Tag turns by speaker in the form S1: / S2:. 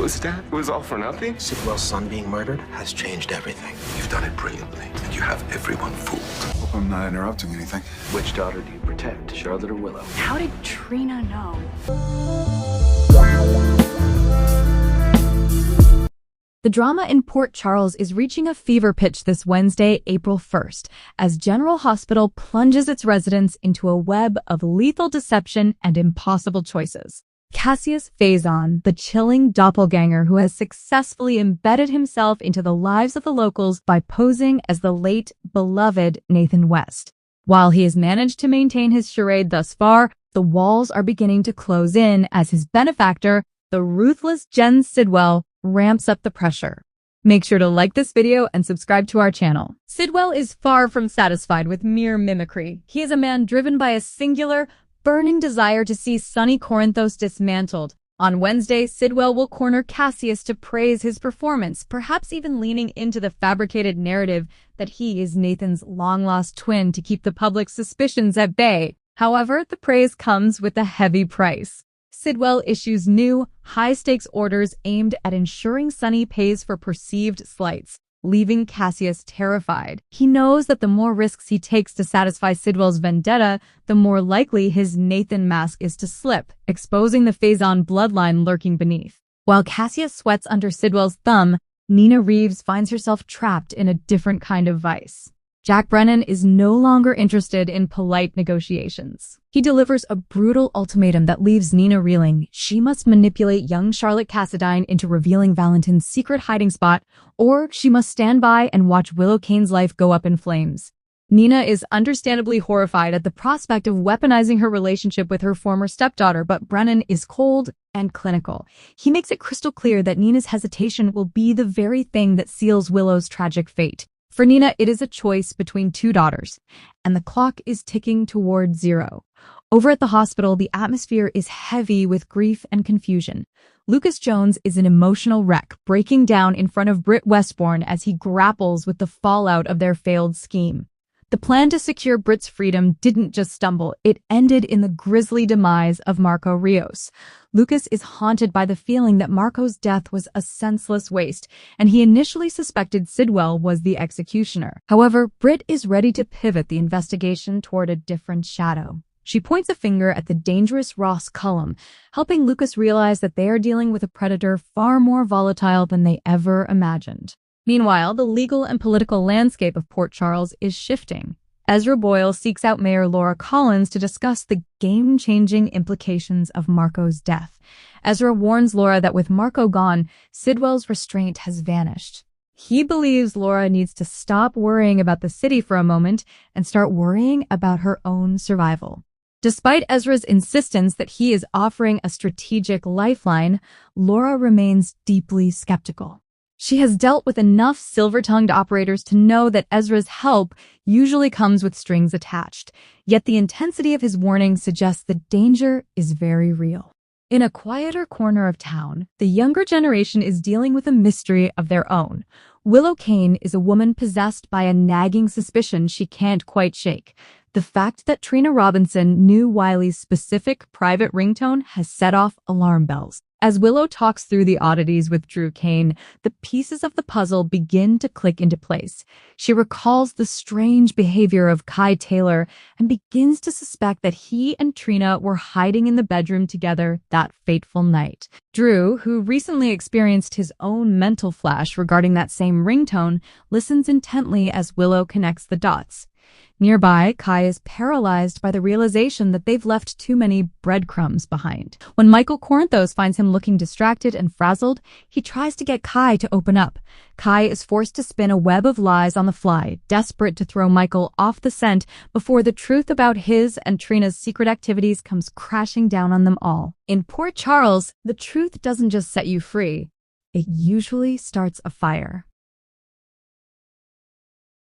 S1: Marco's death was all for nothing?
S2: Sidwell's son being murdered has changed everything.
S3: You've done it brilliantly, and you have everyone fooled.
S4: Hope I'm not interrupting anything.
S5: Which daughter do you protect, Charlotte or Willow?
S6: How did Trina know?
S7: The drama in Port Charles is reaching a fever pitch this Wednesday, April 1st, as General Hospital plunges its residents into a web of lethal deception and impossible choices. Cassius Faison, the chilling doppelganger who has successfully embedded himself into the lives of the locals by posing as the late, beloved Nathan West. While he has managed to maintain his charade thus far, the walls are beginning to close in as his benefactor, the ruthless Jenz Sidwell, ramps up the pressure. Make sure to like this video and subscribe to our channel. Sidwell is far from satisfied with mere mimicry. He is a man driven by a singular, burning desire to see Sonny Corinthos dismantled. On Wednesday, Sidwell will corner Cassius to praise his performance, perhaps even leaning into the fabricated narrative that he is Nathan's long-lost twin to keep the public's suspicions at bay. However, the praise comes with a heavy price. Sidwell issues new, high-stakes orders aimed at ensuring Sonny pays for perceived slights, leaving Cassius terrified. He knows that the more risks he takes to satisfy Sidwell's vendetta, the more likely his Nathan mask is to slip, exposing the Faison bloodline lurking beneath. While Cassius sweats under Sidwell's thumb, Nina Reeves finds herself trapped in a different kind of vice. Jack Brennan is no longer interested in polite negotiations. He delivers a brutal ultimatum that leaves Nina reeling. She must manipulate young Charlotte Cassadine into revealing Valentin's secret hiding spot, or she must stand by and watch Willow Cain's life go up in flames. Nina is understandably horrified at the prospect of weaponizing her relationship with her former stepdaughter, but Brennan is cold and clinical. He makes it crystal clear that Nina's hesitation will be the very thing that seals Willow's tragic fate. For Nina, it is a choice between two daughters, and the clock is ticking toward zero. Over at the hospital, the atmosphere is heavy with grief and confusion. Lucas Jones is an emotional wreck, breaking down in front of Britt Westbourne as he grapples with the fallout of their failed scheme. The plan to secure Britt's freedom didn't just stumble, it ended in the grisly demise of Marco Rios. Lucas is haunted by the feeling that Marco's death was a senseless waste, and he initially suspected Sidwell was the executioner. However, Britt is ready to pivot the investigation toward a different shadow. She points a finger at the dangerous Ross Cullum, helping Lucas realize that they are dealing with a predator far more volatile than they ever imagined. Meanwhile, the legal and political landscape of Port Charles is shifting. Ezra Boyle seeks out Mayor Laura Collins to discuss the game-changing implications of Marco's death. Ezra warns Laura that with Marco gone, Sidwell's restraint has vanished. He believes Laura needs to stop worrying about the city for a moment and start worrying about her own survival. Despite Ezra's insistence that he is offering a strategic lifeline, Laura remains deeply skeptical. She has dealt with enough silver-tongued operators to know that Ezra's help usually comes with strings attached, yet the intensity of his warning suggests the danger is very real. In a quieter corner of town, the younger generation is dealing with a mystery of their own. Willow Cain is a woman possessed by a nagging suspicion she can't quite shake. The fact that Trina Robinson knew Wiley's specific private ringtone has set off alarm bells. As Willow talks through the oddities with Drew Cain, the pieces of the puzzle begin to click into place. She recalls the strange behavior of Kai Taylor and begins to suspect that he and Trina were hiding in the bedroom together that fateful night. Drew, who recently experienced his own mental flash regarding that same ringtone, listens intently as Willow connects the dots. Nearby, Kai is paralyzed by the realization that they've left too many breadcrumbs behind. When Michael Corinthos finds him looking distracted and frazzled, he tries to get Kai to open up. Kai is forced to spin a web of lies on the fly, desperate to throw Michael off the scent before the truth about his and Trina's secret activities comes crashing down on them all. In Port Charles, the truth doesn't just set you free, it usually starts a fire.